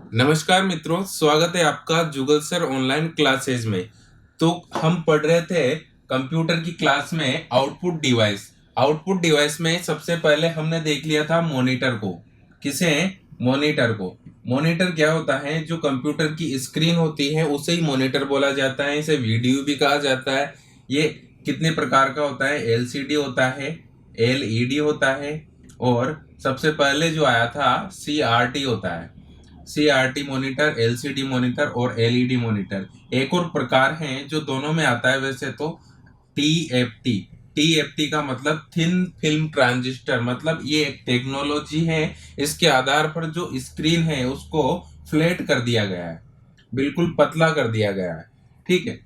नमस्कार मित्रों, स्वागत है आपका जुगल सर ऑनलाइन क्लासेज में। तो हम पढ़ रहे थे कंप्यूटर की क्लास में आउटपुट डिवाइस में सबसे पहले हमने देख लिया था मॉनिटर को। किसे? मॉनिटर को। मॉनिटर क्या होता है? जो कंप्यूटर की स्क्रीन होती है उसे ही मॉनिटर बोला जाता है। इसे वीडियो भी कहा जाता है। ये कितने प्रकार का होता है? एलसीडी होता है, एलईडी होता है, और सबसे पहले जो आया था सीआरटी होता है। सीआरटी मॉनिटर, एलसीडी मॉनिटर और एलईडी मॉनिटर। एक और प्रकार है जो दोनों में आता है वैसे तो, टीएफटी। टीएफटी का मतलब थिन फिल्म ट्रांजिस्टर, मतलब ये एक टेक्नोलॉजी है। इसके आधार पर जो स्क्रीन है उसको फ्लैट कर दिया गया है, बिल्कुल पतला कर दिया गया है। ठीक है,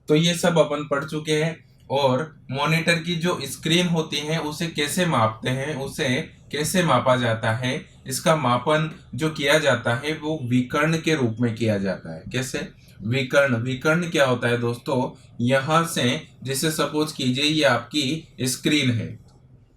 तो ये सब अपन पढ़ चुके हैं। और मॉनिटर की जो स्क्रीन होती है उसे कैसे मापते हैं, उसे कैसे मापा जाता है, इसका मापन जो किया जाता है वो विकर्ण के रूप में किया जाता है। कैसे? विकर्ण। विकर्ण क्या होता है दोस्तों? यहां से, जैसे सपोज कीजिए ये आपकी स्क्रीन है,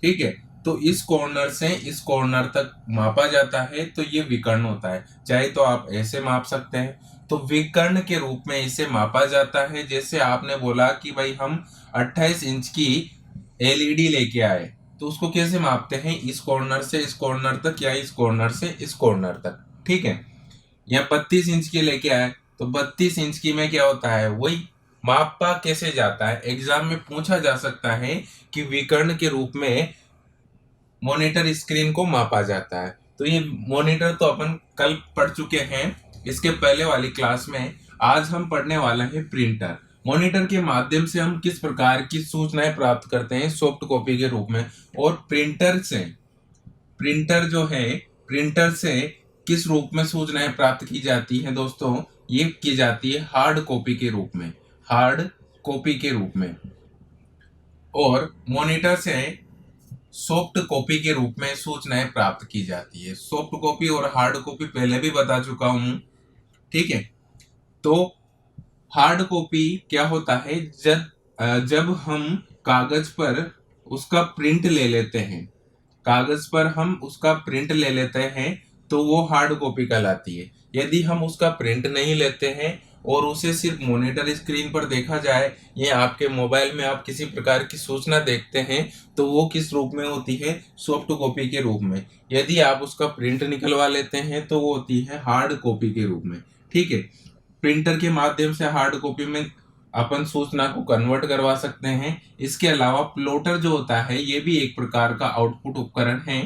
ठीक है, तो इस कॉर्नर से इस कॉर्नर तक मापा जाता है, तो ये विकर्ण होता है। चाहे तो आप ऐसे माप सकते हैं, तो विकर्ण के रूप में इसे मापा जाता है। जैसे आपने बोला कि भाई हम 28 इंच की एलईडी लेके आए, तो उसको कैसे मापते हैं? इस कॉर्नर से इस कॉर्नर तक या इस कॉर्नर से इस कॉर्नर तक, ठीक है। या 32 इंच की लेके आए, तो 32 इंच की में क्या होता है? वही मापा कैसे जाता है? एग्जाम में पूछा जा सकता है कि विकर्ण के रूप में मॉनिटर स्क्रीन को मापा जाता है। तो ये मॉनिटर तो अपन कल पढ़ चुके हैं इसके पहले वाली क्लास में। आज हम पढ़ने वाला है प्रिंटर। मॉनिटर के माध्यम से हम किस प्रकार की सूचनाएं प्राप्त करते हैं? सॉफ्ट कॉपी के रूप में। और प्रिंटर जो है, प्रिंटर से किस रूप में सूचनाएं प्राप्त की जाती हैं दोस्तों? ये की जाती है हार्ड कॉपी के रूप में। हार्ड कॉपी के रूप में। और मॉनिटर से सॉफ्ट कॉपी के रूप में सूचनाएं प्राप्त की जाती है। सॉफ्ट कॉपी और हार्ड कॉपी पहले भी बता चुका हूं, ठीक है। तो हार्ड कॉपी क्या होता है? जब हम कागज पर उसका प्रिंट ले लेते हैं, कागज पर हम उसका प्रिंट ले लेते हैं, तो वो हार्ड कॉपी कहलाती है। यदि हम उसका प्रिंट नहीं लेते हैं और उसे सिर्फ मॉनिटर स्क्रीन पर देखा जाए, या आपके मोबाइल में आप किसी प्रकार की सूचना देखते हैं, तो वो किस रूप में होती है? सॉफ्ट कॉपी के रूप में। यदि आप उसका प्रिंट निकलवा लेते हैं तो वो होती है हार्ड कॉपी के रूप में, ठीक है। प्रिंटर के माध्यम से हार्ड कॉपी में अपन सूचना को कन्वर्ट करवा सकते हैं। इसके अलावा प्लॉटर जो होता है ये भी एक प्रकार का आउटपुट उपकरण है।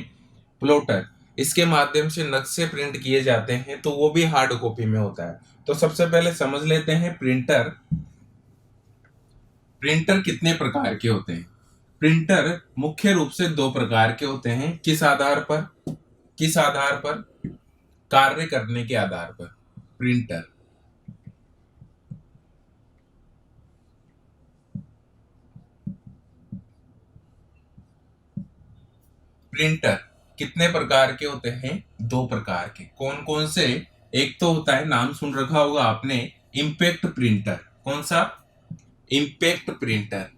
प्लॉटर, इसके माध्यम से नक्शे प्रिंट किए जाते हैं, तो वो भी हार्ड कॉपी में होता है। तो सबसे पहले समझ लेते हैं प्रिंटर। प्रिंटर कितने प्रकार के होते हैं? प्रिंटर मुख्य रूप से दो प्रकार के होते हैं। किस आधार पर? किस आधार पर? कार्य करने के आधार पर। प्रिंटर प्रिंटर कितने प्रकार के होते हैं? दो प्रकार के। कौन कौन से? एक तो होता है, नाम सुन रखा होगा आपने, इम्पैक्ट प्रिंटर। कौन सा? Impact printer.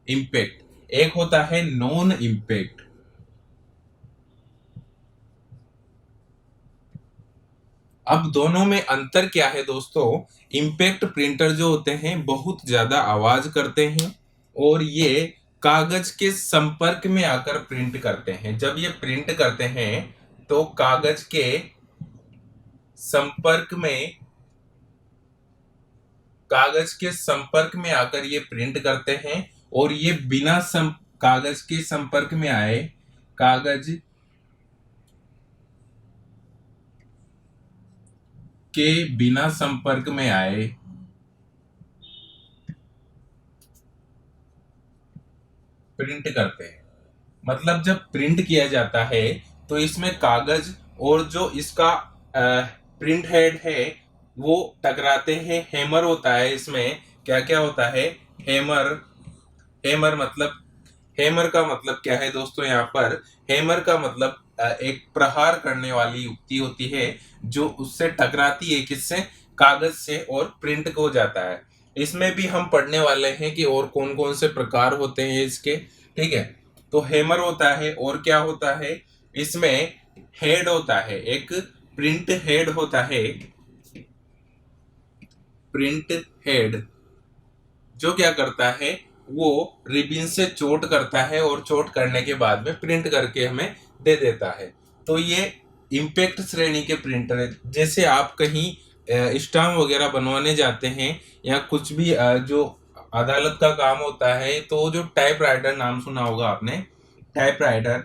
इम्पैक्ट। एक होता है नॉन इम्पैक्ट। अब दोनों में अंतर क्या है दोस्तों? इम्पैक्ट प्रिंटर जो होते हैं बहुत ज्यादा आवाज करते हैं, और ये कागज के संपर्क में आकर प्रिंट करते हैं। जब ये प्रिंट करते हैं तो कागज के संपर्क में, कागज के संपर्क में आकर ये प्रिंट करते हैं। और ये बिना कागज के संपर्क में आए, कागज के बिना संपर्क में आए प्रिंट करते हैं। मतलब जब प्रिंट किया जाता है तो इसमें कागज और जो इसका प्रिंट हेड है वो टकराते हैं। हैमर होता है इसमें। क्या क्या होता है? हैमर। हैमर मतलब, हैमर का मतलब क्या है दोस्तों? यहाँ पर हैमर का मतलब एक प्रहार करने वाली युक्ति होती है जो उससे टकराती है। किससे? कागज से, और प्रिंट हो जाता है। इसमें भी हम पढ़ने वाले हैं कि और कौन कौन से प्रकार होते हैं इसके, ठीक है। तो हैमर होता है, और क्या होता है इसमें? हेड होता है, एक प्रिंट हेड होता है, प्रिंट हेड, जो क्या करता है वो रिबन से चोट करता है और चोट करने के बाद में प्रिंट करके हमें दे देता है। तो ये इम्पैक्ट श्रेणी के प्रिंटर है। जैसे आप कहीं स्टाम्प वगैरह बनवाने जाते हैं या कुछ भी जो अदालत का काम होता है, तो जो टाइप राइटर नाम सुना होगा आपने, टाइप राइटर,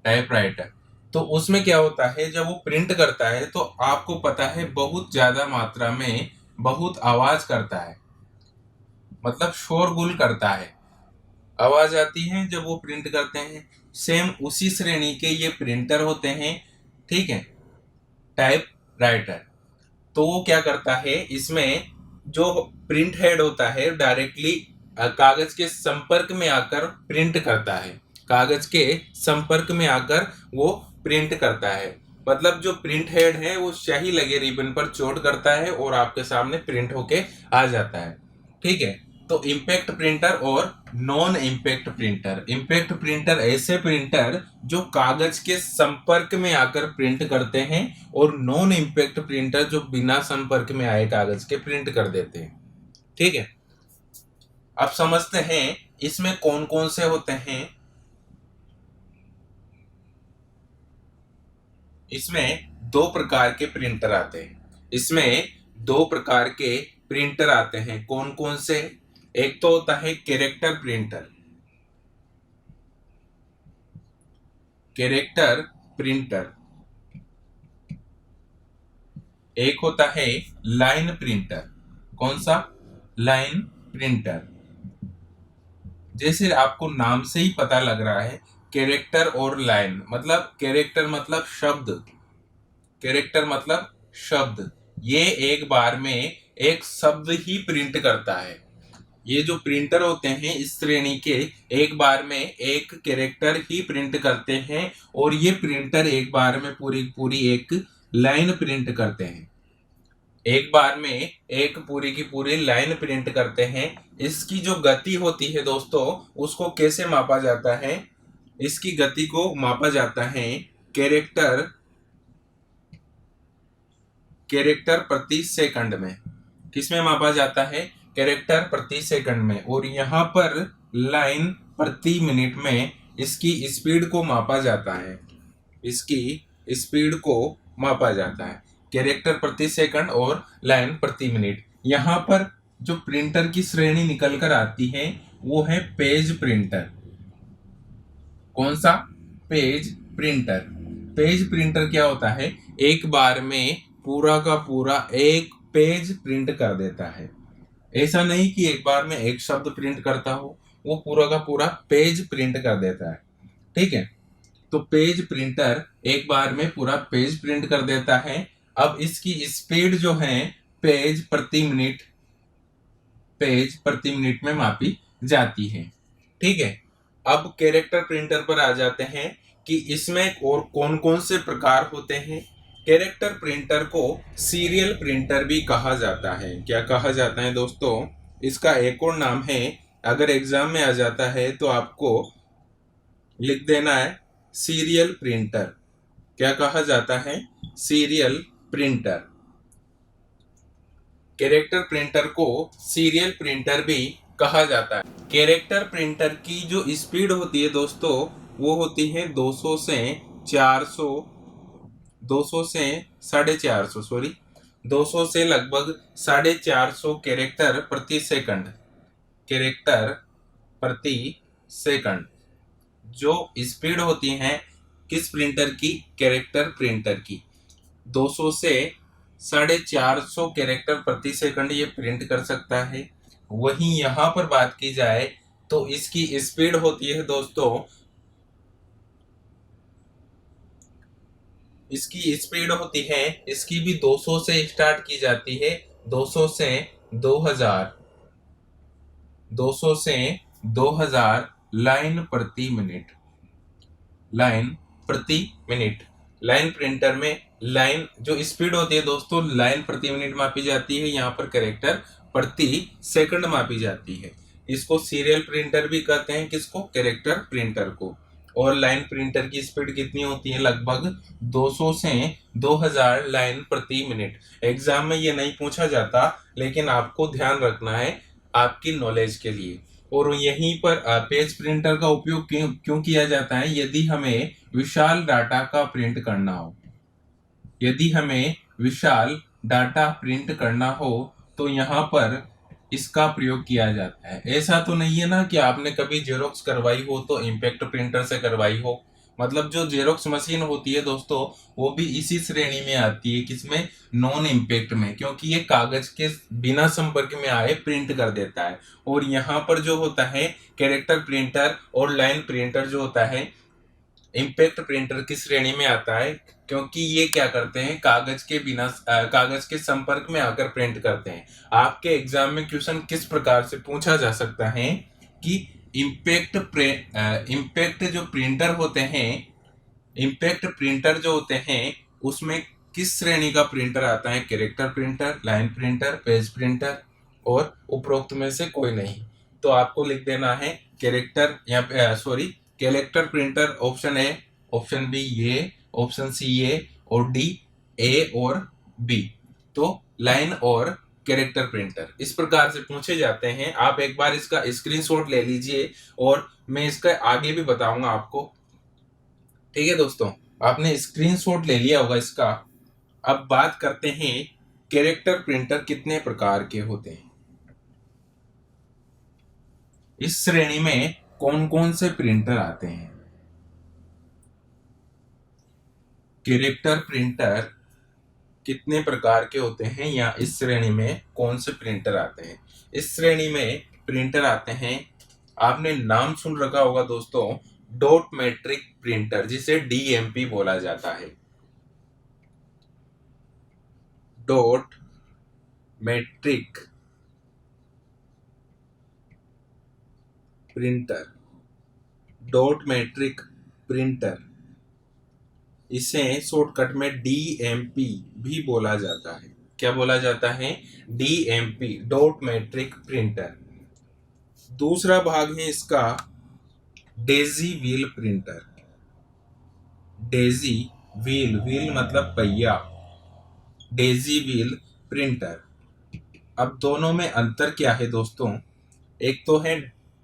टाइप राइटर, तो उसमें क्या होता है जब वो प्रिंट करता है तो आपको पता है बहुत ज्यादा मात्रा में बहुत आवाज करता है, मतलब शोरगुल करता है, आवाज आती है जब वो प्रिंट करते हैं। सेम उसी श्रेणी के ये प्रिंटर होते हैं, ठीक है, टाइप राइटर। तो वो क्या करता है, इसमें जो प्रिंट हेड होता है डायरेक्टली कागज के संपर्क में आकर प्रिंट करता है, कागज के संपर्क में आकर वो प्रिंट करता है। मतलब जो प्रिंट हेड है वो स्याही लगे रिबन पर चोट करता है और आपके सामने प्रिंट होके आ जाता है, ठीक है। तो इम्पैक्ट प्रिंटर और non impact printer. Impact printer ऐसे प्रिंटर जो कागज के संपर्क में आकर प्रिंट करते हैं, और नॉन इम्पैक्ट प्रिंटर जो बिना संपर्क में आए कागज के प्रिंट कर देते हैं, ठीक है। अब समझते हैं इसमें कौन कौन से होते हैं। इसमें दो प्रकार के प्रिंटर आते हैं, इसमें दो प्रकार के प्रिंटर आते हैं। कौन कौन से? एक तो होता है कैरेक्टर प्रिंटर, कैरेक्टर प्रिंटर। एक होता है लाइन प्रिंटर। कौन सा? Line printer. जैसे आपको नाम से ही पता लग रहा है, कैरेक्टर और लाइन, मतलब कैरेक्टर मतलब शब्द, कैरेक्टर मतलब शब्द, ये एक बार में एक शब्द ही प्रिंट करता है। ये जो प्रिंटर होते हैं इस श्रेणी के एक बार में एक कैरेक्टर ही प्रिंट करते हैं, और ये प्रिंटर एक बार में पूरी पूरी एक लाइन प्रिंट करते हैं, एक बार में एक पूरी की पूरी लाइन प्रिंट करते हैं। इसकी जो गति होती है दोस्तों, उसको कैसे मापा जाता है? इसकी गति को मापा जाता है कैरेक्टर, कैरेक्टर प्रति सेकंड में। किसमें मापा जाता है? कैरेक्टर प्रति सेकंड में। और यहाँ पर लाइन प्रति मिनट में इसकी स्पीड को मापा जाता है, इसकी स्पीड को मापा जाता है, कैरेक्टर प्रति सेकंड और लाइन प्रति मिनट। यहाँ पर जो प्रिंटर की श्रेणी निकल कर आती है वो है पेज प्रिंटर। कौन सा? Page printer. पेज प्रिंटर क्या होता है? एक बार में पूरा का पूरा एक पेज प्रिंट कर देता है। ऐसा नहीं कि एक बार में एक शब्द प्रिंट करता हो, वो पूरा का पूरा पेज प्रिंट कर देता है, ठीक है। तो पेज प्रिंटर एक बार में पूरा पेज प्रिंट कर देता है। अब इसकी स्पीड जो है पेज प्रति मिनट, पेज प्रति मिनट में मापी जाती है, ठीक है। अब कैरेक्टर प्रिंटर पर आ जाते हैं कि इसमें और कौन कौन से प्रकार होते हैं। कैरेक्टर प्रिंटर को सीरियल प्रिंटर भी कहा जाता है। क्या कहा जाता है दोस्तों? इसका एक और नाम है, अगर एग्जाम में आ जाता है तो आपको लिख देना है सीरियल प्रिंटर। क्या कहा जाता है? Serial printer. कैरेक्टर प्रिंटर को सीरियल प्रिंटर भी कहा जाता है। कैरेक्टर प्रिंटर की जो स्पीड होती है दोस्तों, वो होती है 200 से 400, 200 से 450, सॉरी 200 से लगभग 450 कैरेक्टर प्रति सेकंड, कैरेक्टर प्रति सेकंड जो स्पीड होती है किस प्रिंटर की? कैरेक्टर प्रिंटर की। 200 से 450 कैरेक्टर प्रति सेकंड ये प्रिंट कर सकता है। वहीं यहाँ पर बात की जाए तो इसकी स्पीड होती है दोस्तों, इसकी स्पीड होती है, इसकी भी 200 से स्टार्ट की जाती है, 200 से 2000, 200 से 2000 लाइन प्रति मिनट, लाइन प्रति मिनट। लाइन प्रिंटर में लाइन जो स्पीड होती है दोस्तों, लाइन प्रति मिनट मापी जाती है, यहाँ पर कैरेक्टर प्रति सेकंड मापी जाती है। इसको सीरियल प्रिंटर भी कहते हैं, किसको? कैरेक्टर प्रिंटर को। और लाइन प्रिंटर की स्पीड कितनी होती है, लगभग 200 से 2000 लाइन प्रति मिनट। एग्जाम में ये नहीं पूछा जाता, लेकिन आपको ध्यान रखना है आपकी नॉलेज के लिए। और यहीं पर पेज प्रिंटर का उपयोग क्यों क्यों किया जाता है, यदि हमें विशाल डाटा का प्रिंट करना हो, यदि हमें विशाल डाटा प्रिंट करना हो तो यहाँ पर इसका प्रयोग किया जाता है। ऐसा तो नहीं है ना कि आपने कभी जेरोक्स करवाई हो तो इम्पैक्ट प्रिंटर से करवाई हो। मतलब जो जेरोक्स मशीन होती है दोस्तों, वो भी इसी श्रेणी में आती है, किसमें, नॉन इम्पैक्ट में, क्योंकि ये कागज के बिना संपर्क में आए प्रिंट कर देता है। और यहाँ पर जो होता है कैरेक्टर प्रिंटर और लाइन प्रिंटर जो होता है इम्पैक्ट प्रिंटर की श्रेणी में आता है, क्योंकि ये क्या करते हैं, कागज के बिना कागज के संपर्क में आकर प्रिंट करते हैं। आपके एग्जाम में क्वेश्चन किस प्रकार से पूछा जा सकता है कि इम्पैक्ट जो प्रिंटर होते हैं, इम्पैक्ट प्रिंटर जो होते हैं उसमें किस श्रेणी का प्रिंटर आता है, character printer, line printer, page printer, और उपरोक्त में से कोई नहीं। तो आपको लिख देना है कैरेक्टर या sorry character printer option A, option B ये, ऑप्शन सी ये, और डी ए और बी। तो लाइन और कैरेक्टर प्रिंटर इस प्रकार से पूछे जाते हैं। आप एक बार इसका स्क्रीनशॉट ले लीजिए और मैं इसका आगे भी बताऊंगा आपको। ठीक है दोस्तों, आपने स्क्रीनशॉट ले लिया होगा इसका। अब बात करते हैं कैरेक्टर प्रिंटर कितने प्रकार के होते हैं, इस श्रेणी में कौन कौन से प्रिंटर आते हैं। कैरेक्टर प्रिंटर कितने प्रकार के होते हैं, या इस श्रेणी में कौन से प्रिंटर आते हैं। इस श्रेणी में प्रिंटर आते हैं, आपने नाम सुन रखा होगा दोस्तों, डॉट मैट्रिक प्रिंटर, जिसे डीएमपी बोला जाता है। Dot matric printer, dot matric printer, इसे शॉर्टकट में डीएमपी भी बोला जाता है। क्या बोला जाता है, डीएमपी, डॉट मैट्रिक प्रिंटर। दूसरा भाग है इसका Daisy wheel printer. Daisy wheel, wheel मतलब पहिया, डेजी व्हील प्रिंटर। अब दोनों में अंतर क्या है दोस्तों, एक तो है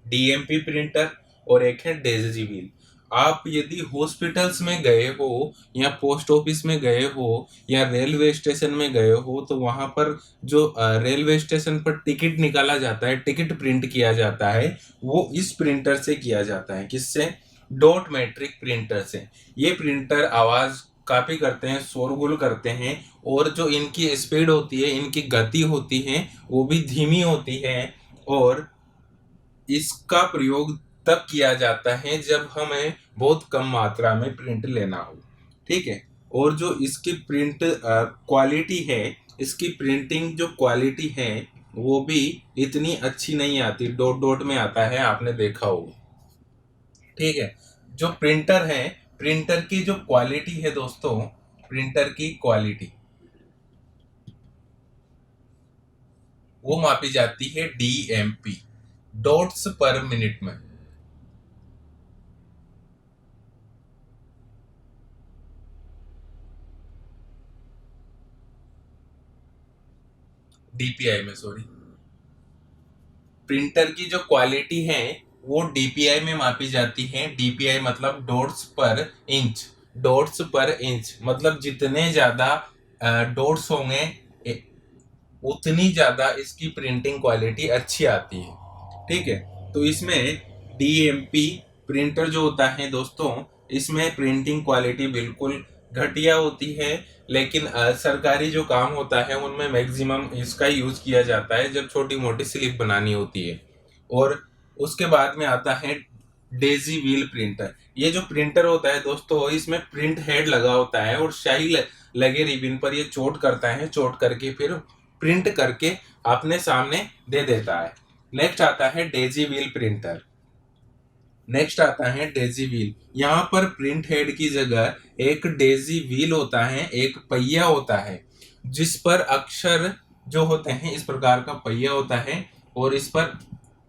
डीएमपी प्रिंटर और एक है डेजी व्हील। आप यदि हॉस्पिटल्स में गए हो या पोस्ट ऑफिस में गए हो या रेलवे स्टेशन में गए हो, तो वहां पर जो रेलवे स्टेशन पर टिकट निकाला जाता है, टिकट प्रिंट किया जाता है, वो इस प्रिंटर से किया जाता है। किससे, डॉट मैट्रिक प्रिंटर से। ये प्रिंटर आवाज कॉपी करते हैं, शोरगुल करते हैं, और जो इनकी स्पीड होती है, इनकी गति होती है, वो भी धीमी होती है। और इसका प्रयोग तब किया जाता है जब हमें बहुत कम मात्रा में प्रिंट लेना हो। ठीक है, और जो इसकी प्रिंट क्वालिटी है, इसकी प्रिंटिंग जो क्वालिटी है वो भी इतनी अच्छी नहीं आती, डॉट डॉट में आता है, आपने देखा होगा। ठीक है, जो प्रिंटर है, प्रिंटर की जो क्वालिटी है दोस्तों, प्रिंटर की क्वालिटी वो मापी जाती है डीएमपी, डॉट्स पर मिनट में। डीपीआई में, सॉरी, प्रिंटर की जो क्वालिटी है वो डीपीआई में मापी जाती है। डीपीआई मतलब डॉट्स पर इंच, डॉट्स पर इंच मतलब जितने ज्यादा डॉट्स होंगे उतनी ज्यादा इसकी प्रिंटिंग क्वालिटी अच्छी आती है। ठीक है, तो इसमें डीएमपी प्रिंटर जो होता है दोस्तों, इसमें प्रिंटिंग क्वालिटी बिल्कुल घटिया होती है, लेकिन सरकारी जो काम होता है उनमें मैक्सिमम इसका यूज किया जाता है जब छोटी मोटी स्लिप बनानी होती है। और उसके बाद में आता है डेजी व्हील प्रिंटर। ये जो प्रिंटर होता है दोस्तों, इसमें प्रिंट हेड लगा होता है और शाही लगे रिबन पर ये चोट करता है, चोट करके फिर प्रिंट करके अपने सामने दे देता है। नेक्स्ट आता है डेजी व्हील प्रिंटर। नेक्स्ट आता है डेजी व्हील। यहाँ पर प्रिंट हेड की जगह एक डेजी व्हील होता है, एक पहिया होता है, जिस पर अक्षर जो होते हैं, इस प्रकार का पहिया होता है और इस पर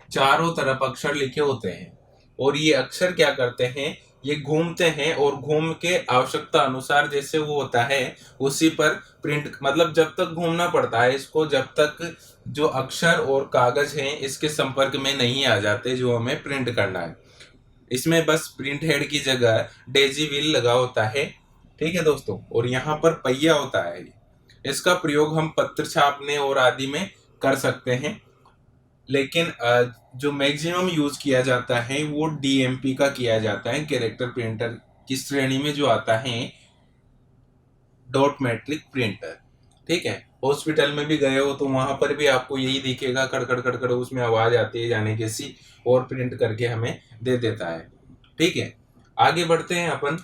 चारों तरफ अक्षर लिखे होते हैं। और ये अक्षर क्या करते हैं ये घूमते हैं और घूम के आवश्यकता अनुसार जैसे वो होता है उसी पर प्रिंट, मतलब जब तक घूमना पड़ता है इसको, जब तक जो अक्षर और कागज हैं इसके संपर्क में नहीं आ जाते जो हमें प्रिंट करना है। इसमें बस प्रिंट हेड की जगह डेजी व्हील लगा होता है। ठीक है दोस्तों, और यहाँ पर पहिया होता है। इसका प्रयोग हम पत्र छापने और आदि में कर सकते हैं, लेकिन जो मैक्सिमम यूज किया जाता है वो डीएमपी का किया जाता है, कैरेक्टर प्रिंटर की श्रेणी में जो आता है डॉट मैट्रिक प्रिंटर। ठीक है, हॉस्पिटल में भी गए हो तो वहां पर भी आपको यही दिखेगा, कड़कड़ कड़कड़ उसमें आवाज आती है जाने कैसी, और प्रिंट करके हमें दे देता है। ठीक है, आगे बढ़ते हैं अपन।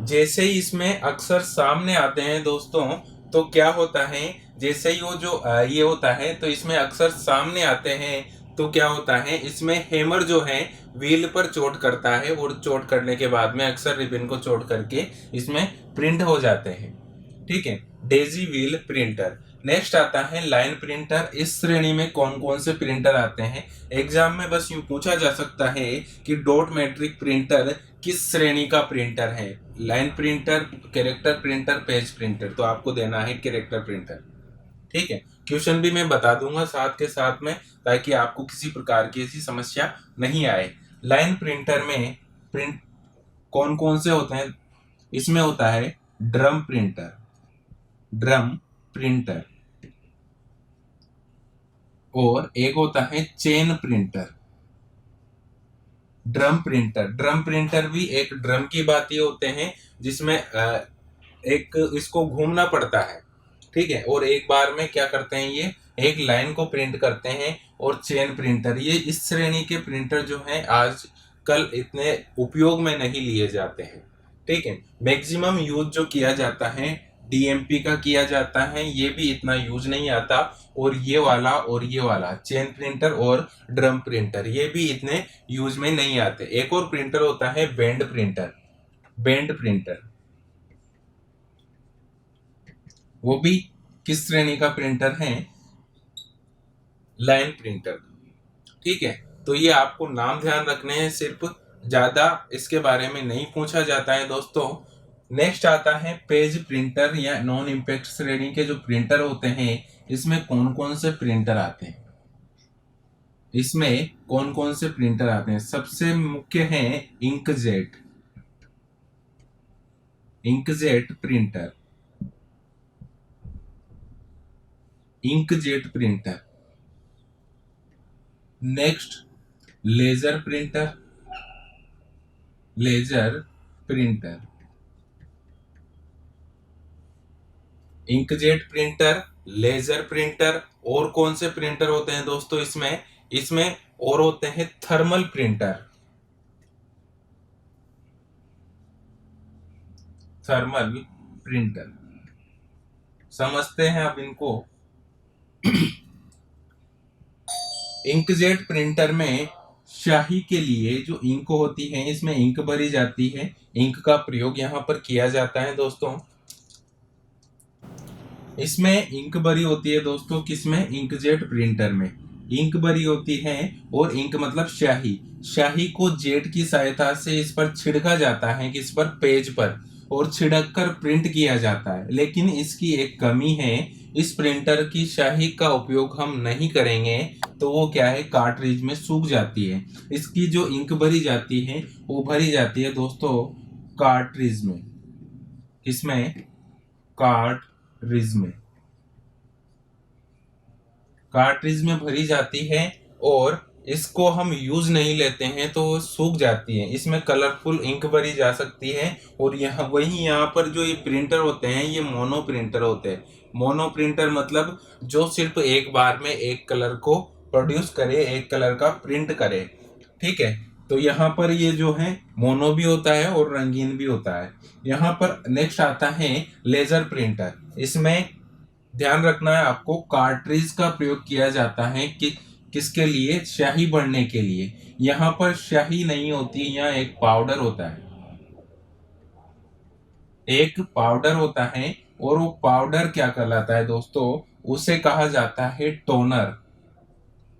जैसे ही इसमें अक्सर सामने आते हैं दोस्तों तो क्या होता है, जैसे ही वो जो ये होता है तो इसमें अक्सर सामने आते हैं तो क्या होता है, इसमें हैमर जो है व्हील पर चोट करता है और चोट करने के बाद में अक्सर रिबन को चोट करके इसमें प्रिंट हो जाते हैं। ठीक है, डेजी व्हील प्रिंटर। नेक्स्ट आता है लाइन प्रिंटर। इस श्रेणी में कौन कौन से प्रिंटर आते हैं, एग्जाम में बस यूं पूछा जा सकता है कि डॉट मैट्रिक प्रिंटर किस श्रेणी का प्रिंटर है, line printer, character printer, page printer, तो आपको देना है कैरेक्टर प्रिंटर। ठीक है, क्वेश्चन भी मैं बता दूंगा साथ के साथ में, ताकि आपको किसी प्रकार की ऐसी समस्या नहीं आए। लाइन प्रिंटर में प्रिंट कौन कौन से होते हैं, इसमें होता है ड्रम प्रिंटर, ड्रम प्रिंटर, और एक होता है chain printer. Drum printer, drum printer भी एक ड्रम की बात ही होते हैं जिसमें एक इसको घूमना पड़ता है। ठीक है, और एक बार में क्या करते हैं, ये एक लाइन को प्रिंट करते हैं। और चेन प्रिंटर, ये इस श्रेणी के प्रिंटर जो हैं आज कल इतने उपयोग में नहीं लिए जाते हैं। ठीक है, मैक्सिमम यूज जो किया जाता है डीएमपी का किया जाता है, ये भी इतना यूज नहीं आता। और ये वाला चेन प्रिंटर और ड्रम प्रिंटर ये भी इतने यूज में नहीं आते। एक और प्रिंटर होता है बैंड प्रिंटर, बैंड प्रिंटर, वो भी किस श्रेणी का प्रिंटर है, लाइन प्रिंटर। ठीक है, तो ये आपको नाम ध्यान रखने हैं, सिर्फ ज्यादा इसके बारे में नहीं पूछा जाता है दोस्तों। नेक्स्ट आता है पेज प्रिंटर या नॉन इम्पैक्ट श्रेणी के जो प्रिंटर होते हैं, इसमें कौन कौन से प्रिंटर आते हैं, इसमें कौन कौन से प्रिंटर आते हैं, सबसे मुख्य है inkjet, inkjet printer, inkjet printer. Next laser printer, laser printer, inkjet printer, laser printer. और कौन से प्रिंटर होते हैं दोस्तों इसमें, इसमें और होते हैं थर्मल प्रिंटर, थर्मल प्रिंटर। समझते हैं अब इनको। इंकजेट प्रिंटर में स्याही के लिए जो इंक होती है, इसमें इंक भरी जाती है, इंक का प्रयोग यहाँ पर किया जाता है दोस्तों। इसमें इंक भरी होती है दोस्तों, किसमें, इंकजेट प्रिंटर में इंक भरी होती है। और इंक मतलब स्याही, स्याही को जेट की सहायता से इस पर छिड़का जाता है, किस पर, पेज पर, और छिड़क कर प्रिंट किया जाता है। लेकिन इसकी एक कमी है, इस प्रिंटर की स्याही का उपयोग हम नहीं करेंगे तो वो क्या है, कार्ट्रिज में सूख जाती है। इसकी जो इंक भरी जाती है वो भरी जाती है दोस्तों कार्ट्रिज में, किसमें, कार्ट्रिज में, कार्ट्रिज में भरी जाती है। और इसको हम यूज नहीं लेते हैं तो वो सूख जाती है। इसमें कलरफुल इंक भरी जा सकती है। और यहाँ वही यहाँ पर जो ये प्रिंटर होते हैं ये मोनो प्रिंटर होते हैं। मोनो प्रिंटर मतलब जो सिर्फ एक बार में एक कलर को प्रोड्यूस करे, एक कलर का प्रिंट करे। ठीक है, तो यहाँ पर ये जो है मोनो भी होता है और रंगीन भी होता है। यहाँ पर नेक्स्ट आता है लेजर प्रिंटर। इसमें ध्यान रखना है आपको, कार्ट्रिज का प्रयोग किया जाता है कि किसके लिए, स्याही भरने के लिए। यहाँ पर स्याही नहीं होती, यहाँ एक पाउडर होता है, एक पाउडर होता है। और वो पाउडर क्या कहलाता है दोस्तों, उसे कहा जाता है टोनर,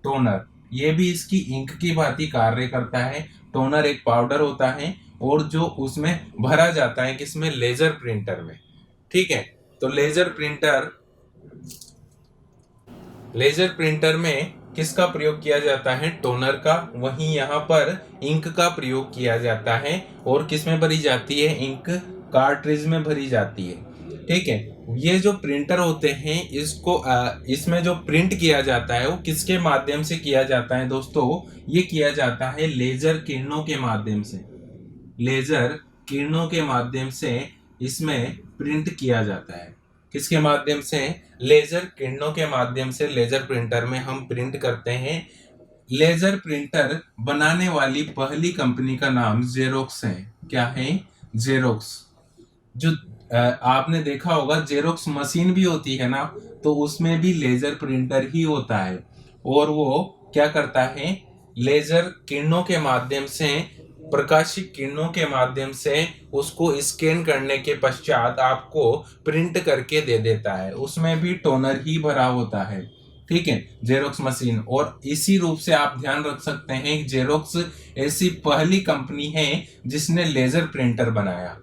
टोनर। ये भी इसकी इंक की भांति कार्य करता है। टोनर एक पाउडर होता है और जो उसमें भरा जाता है किसमें, लेजर प्रिंटर में। ठीक है, तो लेजर प्रिंटर में किसका प्रयोग किया जाता है, टोनर का। वहीं यहाँ पर इंक का प्रयोग किया जाता है और किसमें भरी जाती है, इंक कार्ट्रिज में भरी जाती है। ठीक है, ये जो प्रिंटर होते हैं इसमें जो प्रिंट किया जाता है वो किसके माध्यम से किया जाता है दोस्तों, ये किया जाता है लेजर किरणों के माध्यम से। लेजर किरणों के माध्यम से इसमें प्रिंट किया जाता है। किसके माध्यम से, लेजर किरणों के माध्यम से लेजर प्रिंटर में हम प्रिंट करते हैं। लेजर प्रिंटर बनाने वाली पहली कंपनी का नाम जेरोक्स है। क्या है, जेरोक्स। जो आपने देखा होगा जेरोक्स मशीन भी होती है ना, तो उसमें भी लेजर प्रिंटर ही होता है और वो क्या करता है, लेजर किरणों के माध्यम से, प्रकाशिक किरणों के माध्यम से उसको स्कैन करने के पश्चात आपको प्रिंट करके दे देता है। उसमें भी टोनर ही भरा होता है। ठीक है, जेरोक्स मशीन। और इसी रूप से आप ध्यान रख सकते हैं जेरोक्स ऐसी पहली कंपनी है जिसने लेजर प्रिंटर बनाया।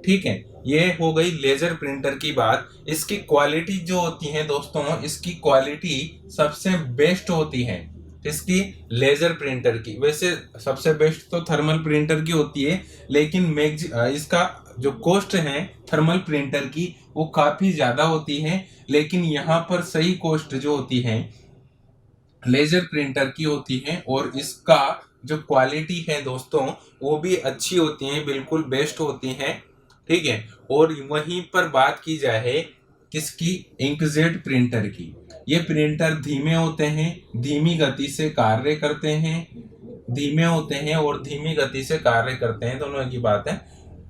ठीक है, ये हो गई लेजर प्रिंटर की बात। इसकी क्वालिटी जो होती है दोस्तों, इसकी क्वालिटी सबसे बेस्ट होती है। इसकी लेजर प्रिंटर की, वैसे सबसे बेस्ट तो थर्मल प्रिंटर की होती है, लेकिन इसका जो कॉस्ट है थर्मल प्रिंटर की वो काफी ज्यादा होती है, लेकिन यहाँ पर सही कॉस्ट जो होती है लेजर प्रिंटर की होती है। और इसका जो क्वालिटी है दोस्तों वो भी अच्छी होती है, बिल्कुल बेस्ट होती है। ठीक है, और वहीं पर बात की जाए किसकी, इंकजेट प्रिंटर की। ये प्रिंटर धीमे होते हैं, धीमी गति से कार्य करते हैं। धीमे होते हैं और धीमी गति से कार्य करते हैं, दोनों की बात है।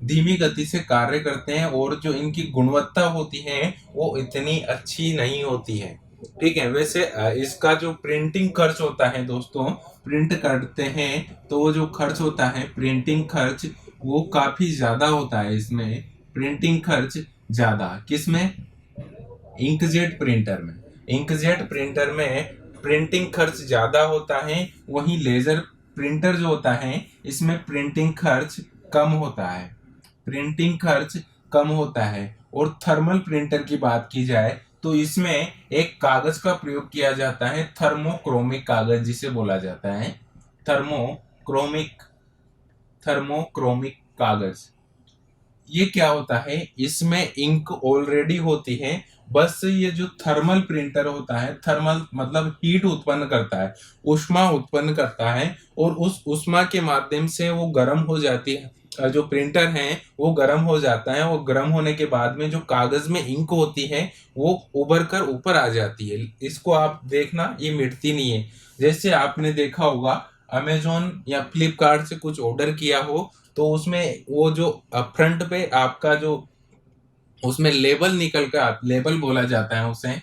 धीमी गति से कार्य करते हैं और जो इनकी गुणवत्ता होती है वो इतनी अच्छी नहीं होती है। ठीक है, वैसे इसका जो प्रिंटिंग खर्च होता है दोस्तों, प्रिंट करते हैं तो वो जो खर्च होता है प्रिंटिंग खर्च वो काफी ज्यादा होता है। इसमें प्रिंटिंग खर्च ज्यादा किसमें, इंकजेट प्रिंटर में। इंकजेट प्रिंटर में प्रिंटिंग खर्च ज्यादा होता है, वहीं लेजर प्रिंटर जो होता है इसमें प्रिंटिंग खर्च कम होता है। प्रिंटिंग खर्च कम होता है। और थर्मल प्रिंटर की बात की जाए तो इसमें एक कागज का प्रयोग किया जाता है, थर्मोक्रोमिक कागज जिसे बोला जाता है, थर्मोक्रोमिक थर्मोक्रोमिक कागज। ये क्या होता है, इसमें इंक ऑलरेडी होती है, बस ये जो थर्मल प्रिंटर होता है, थर्मल मतलब हीट उत्पन्न करता है, ऊष्मा उत्पन्न करता है और उस ऊष्मा के माध्यम से वो गर्म हो जाती है। जो प्रिंटर है वो गर्म हो जाता है और गर्म होने के बाद में जो कागज में इंक होती है वो उभर कर ऊपर आ जाती है। इसको आप देखना, ये मिटती नहीं है। जैसे आपने देखा होगा अमेजोन या फ्लिपकार्ट से कुछ ऑर्डर किया हो तो उसमें वो जो फ्रंट पे आपका जो उसमें लेबल निकल कर, लेबल बोला जाता है उसे,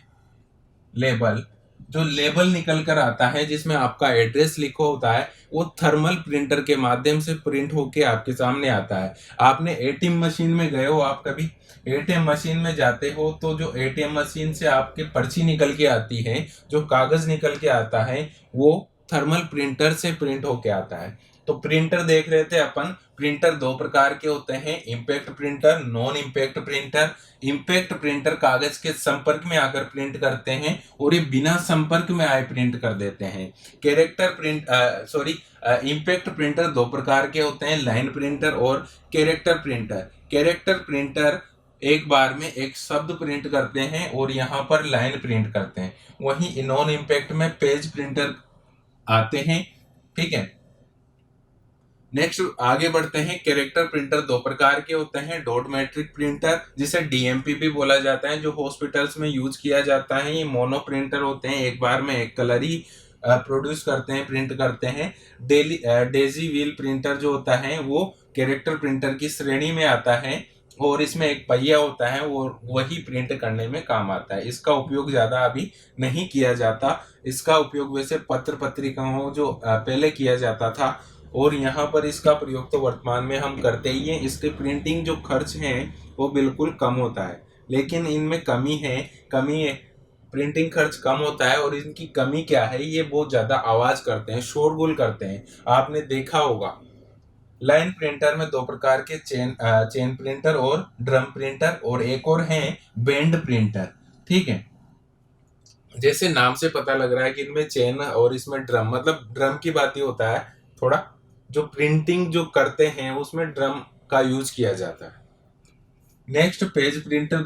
लेबल, जो लेबल निकल कर आता है जिसमें आपका एड्रेस लिखा होता है वो थर्मल प्रिंटर के माध्यम से प्रिंट होके आपके सामने आता है। आपने एटीएम मशीन में गए हो, आप कभी एटीएम मशीन में जाते हो तो जो एटीएम मशीन से आपके पर्ची निकल के आती है, जो कागज निकल के आता है वो थर्मल प्रिंटर से प्रिंट होके आता है। तो प्रिंटर देख रहे थे अपन, प्रिंटर दो प्रकार के होते हैं, impact printer, non impact printer. Impact printer कागज के संपर्क में आकर प्रिंट करते हैं और ये बिना संपर्क में आए प्रिंट कर देते हैं। इम्पैक्ट प्रिंटर दो प्रकार के होते हैं, लाइन प्रिंटर और कैरेक्टर प्रिंटर। कैरेक्टर प्रिंटर एक बार में एक शब्द प्रिंट करते हैं और यहाँ पर लाइन प्रिंट करते हैं। वहीं नॉन इम्पैक्ट में पेज प्रिंटर आते हैं। ठीक है, नेक्स्ट आगे बढ़ते हैं। कैरेक्टर प्रिंटर दो प्रकार के होते हैं, डॉट मैट्रिक प्रिंटर जिसे डीएमपी भी बोला जाता है, जो हॉस्पिटल्स में यूज किया जाता है। ये मोनो प्रिंटर होते हैं, एक बार में एक कलर ही प्रोड्यूस करते हैं, प्रिंट करते हैं। डेजी व्हील प्रिंटर जो होता है वो कैरेक्टर प्रिंटर की श्रेणी में आता है और इसमें एक पहिया होता है और वही प्रिंट करने में काम आता है। इसका उपयोग ज्यादा अभी नहीं किया जाता। इसका उपयोग वैसे पत्र पत्रिकाओं जो पहले किया जाता था और यहाँ पर इसका प्रयोग तो वर्तमान में हम करते ही हैं। इसके प्रिंटिंग जो खर्च है वो बिल्कुल कम होता है, लेकिन इनमें कमी है प्रिंटिंग खर्च कम होता है और इनकी कमी क्या है, ये बहुत ज्यादा आवाज करते हैं, शोरगुल करते हैं। आपने देखा होगा लाइन प्रिंटर में दो प्रकार के चेन प्रिंटर और ड्रम प्रिंटर, और एक और है बेंड प्रिंटर। ठीक है, जैसे नाम से पता लग रहा है कि इनमें चेन और इसमें ड्रम, मतलब ड्रम की बात ही होता है थोड़ा, जो प्रिंटिंग जो करते हैं उसमें ड्रम का यूज किया जाता है। नेक्स्ट पेज प्रिंटर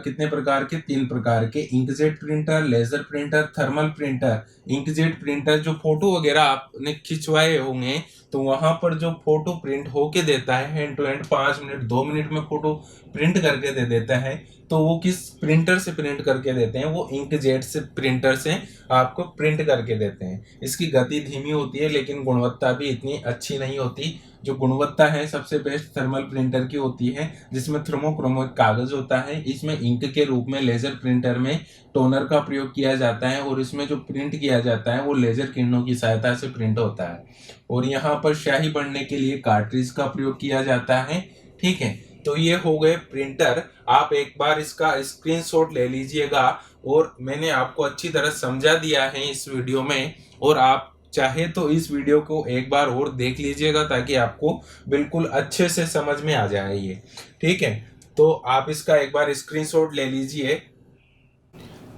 कितने प्रकार के? तीन प्रकार के, inkjet printer, laser printer, thermal printer. Inkjet printer जो फोटो वगैरह आपने खिंचवाए होंगे तो वहां पर जो फोटो प्रिंट होके देता है hand to hand, 5 minute 2 minute में फोटो प्रिंट करके दे देता है, तो वो किस प्रिंटर से प्रिंट करके देते हैं? वो इंकजेट से प्रिंटर से आपको प्रिंट करके देते हैं। इसकी गति धीमी होती है लेकिन गुणवत्ता भी इतनी अच्छी नहीं होती। जो गुणवत्ता है सबसे बेस्ट थर्मल प्रिंटर की होती है, जिसमें थर्मोक्रोमिक कागज होता है। इसमें इंक के रूप में लेजर प्रिंटर में टोनर का प्रयोग किया जाता है, और इसमें जो प्रिंट किया जाता है वो लेजर किरणों की सहायता से प्रिंट होता है। और यहाँ पर स्याही बढ़ने के लिए कार्ट्रिज का प्रयोग किया जाता है। ठीक है, तो ये हो गए प्रिंटर। आप एक बार इसका स्क्रीनशॉट ले लीजिएगा, और मैंने आपको अच्छी तरह समझा दिया है इस वीडियो में, और आप चाहे तो इस वीडियो को एक बार और देख लीजिएगा ताकि आपको बिल्कुल अच्छे से समझ में आ जाए ये। ठीक है, तो आप इसका एक बार स्क्रीनशॉट ले लीजिए।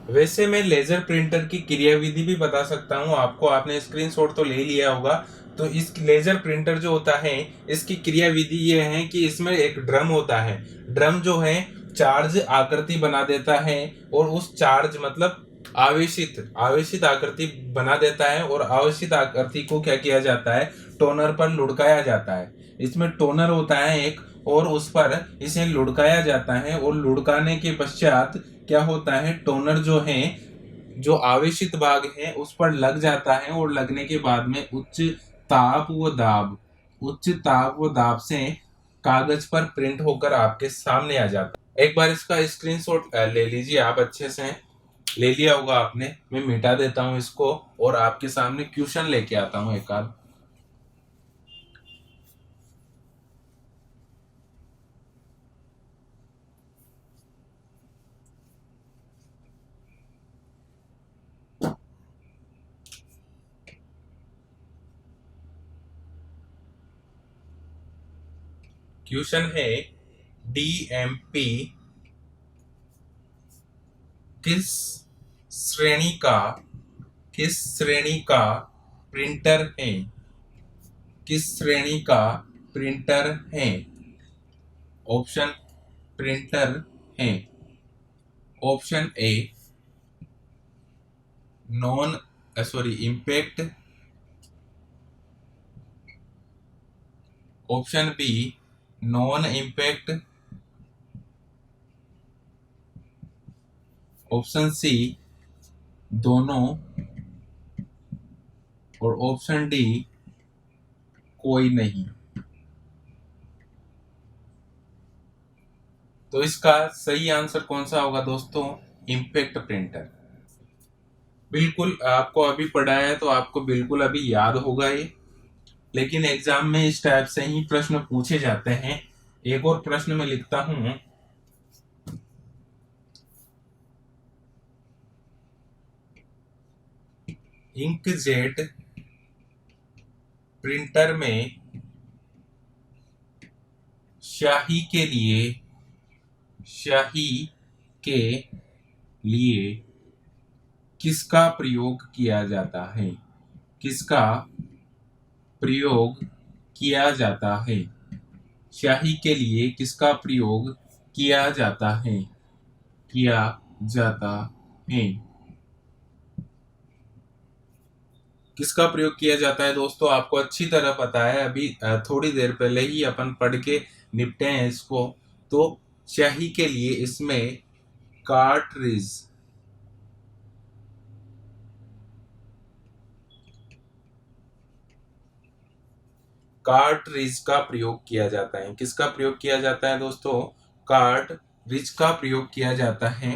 वैसे मैं लेजर प्रिंटर की क्रियाविधि भी बता सकता हूँ आपको, आपने स्क्रीनशॉट तो ले लिया होगा। तो इस लेजर प्रिंटर जो होता है इसकी क्रियाविधि ये है कि इसमें एक ड्रम होता है। ड्रम जो है चार्ज आकृति बना देता है, और उस चार्ज मतलब आवेशित आवेशित आकृति बना देता है, और आवेशित आकृति को क्या किया जाता है? टोनर पर लुढ़काया जाता है। इसमें टोनर होता है एक, और उस पर इसे लुढ़काया जाता है, और लुढ़काने के पश्चात क्या होता है? टोनर जो है, जो आवेशित भाग है उस पर लग जाता है, और लगने के बाद में उच्च ताप व दाब से कागज पर प्रिंट होकर आपके सामने आ जाता है। एक बार इसका स्क्रीनशॉट ले लीजिए आप, अच्छे से ले लिया होगा आपने। मैं मिटा देता हूं इसको, और आपके सामने क्वेश्चन लेके आता हूं एक आध। क्वेश्चन है, डीएमपी किस श्रेणी का किस श्रेणी का प्रिंटर है? किस श्रेणी का प्रिंटर है? ऑप्शन प्रिंटर है। Option A non sorry impact, option B non impact, option C दोनों, और ऑप्शन डी कोई नहीं। तो इसका सही आंसर कौन सा होगा दोस्तों? Impact printer. बिल्कुल आपको अभी पढ़ाया है तो आपको बिल्कुल अभी याद होगा ये, लेकिन एग्जाम में इस टाइप से ही प्रश्न पूछे जाते हैं। एक और प्रश्न में लिखता हूं, इंकजेट प्रिंटर में स्याही के लिए किसका प्रयोग किया जाता है? किसका प्रयोग किया जाता है? स्याही के लिए किसका प्रयोग किया जाता है? किया जाता है। किसका प्रयोग किया जाता है दोस्तों? आपको अच्छी तरह पता है, अभी थोड़ी देर पहले ही अपन पढ़ के निपटे हैं इसको। तो स्याही के लिए इसमें कार्ट्रिज कार्ट्रिज का प्रयोग किया जाता है। किसका प्रयोग किया जाता है दोस्तों? कार्ट्रिज का प्रयोग किया जाता है।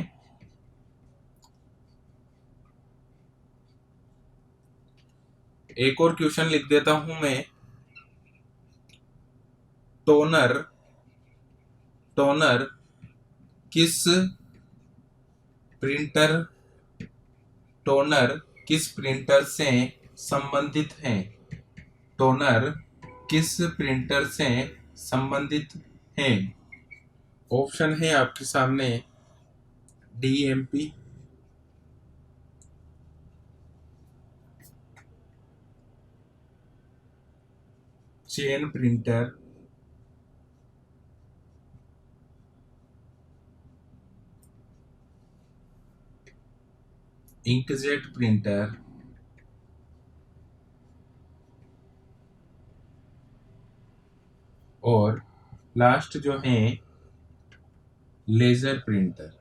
एक और क्वेश्चन लिख देता हूं मैं, टोनर टोनर किस प्रिंटर टोनर किस प्रिंटर से संबंधित है? टोनर किस प्रिंटर से संबंधित है? ऑप्शन है आपके सामने DMP, chain printer, inkjet printer और लास्ट जो है लेजर प्रिंटर।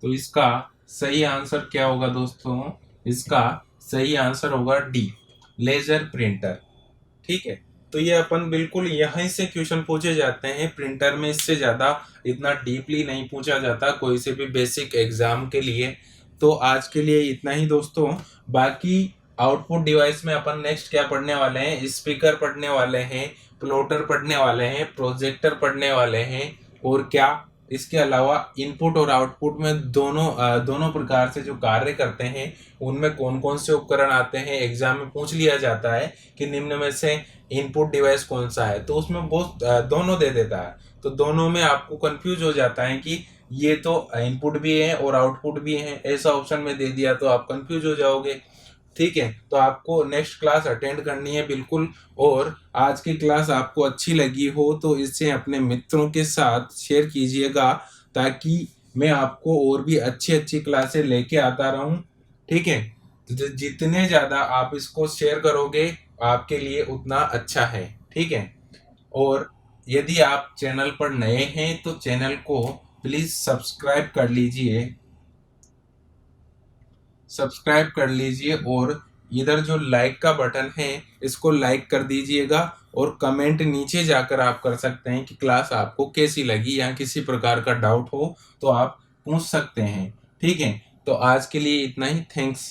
तो इसका सही आंसर क्या होगा दोस्तों? इसका सही आंसर होगा डी, लेजर प्रिंटर। ठीक है, तो ये अपन बिल्कुल यहीं से क्वेश्चन पूछे जाते हैं प्रिंटर में, इससे ज्यादा इतना डीपली नहीं पूछा जाता कोई से भी बेसिक एग्जाम के लिए। तो आज के लिए इतना ही दोस्तों। बाकी आउटपुट डिवाइस में अपन नेक्स्ट क्या पढ़ने वाले हैं? स्पीकर पढ़ने वाले हैं, प्लॉटर पढ़ने वाले हैं, प्रोजेक्टर पढ़ने वाले हैं, और क्या इसके अलावा इनपुट और आउटपुट में दोनों प्रकार से जो कार्य करते हैं उनमें कौन कौन से उपकरण आते हैं। एग्जाम में पूछ लिया जाता है कि निम्न में से इनपुट डिवाइस कौन सा है, तो उसमें बहुत दोनों दे देता है, तो दोनों में आपको कंफ्यूज हो जाता है कि ये तो इनपुट भी है और आउटपुट भी है, ऐसा ऑप्शन में दे दिया तो आप कंफ्यूज हो जाओगे। ठीक है, तो आपको नेक्स्ट क्लास अटेंड करनी है बिल्कुल। और आज की क्लास आपको अच्छी लगी हो तो इसे अपने मित्रों के साथ शेयर कीजिएगा, ताकि मैं आपको और भी अच्छी अच्छी क्लासें लेके आता रहूं। ठीक है, तो जितने ज़्यादा आप इसको शेयर करोगे आपके लिए उतना अच्छा है। ठीक है, और यदि आप चैनल पर नए हैं तो चैनल को प्लीज़ सब्सक्राइब कर लीजिए और इधर जो लाइक का बटन है इसको लाइक कर दीजिएगा, और कमेंट नीचे जाकर आप कर सकते हैं कि क्लास आपको कैसी लगी, या किसी प्रकार का डाउट हो तो आप पूछ सकते हैं। ठीक है, तो आज के लिए इतना ही। थैंक्स।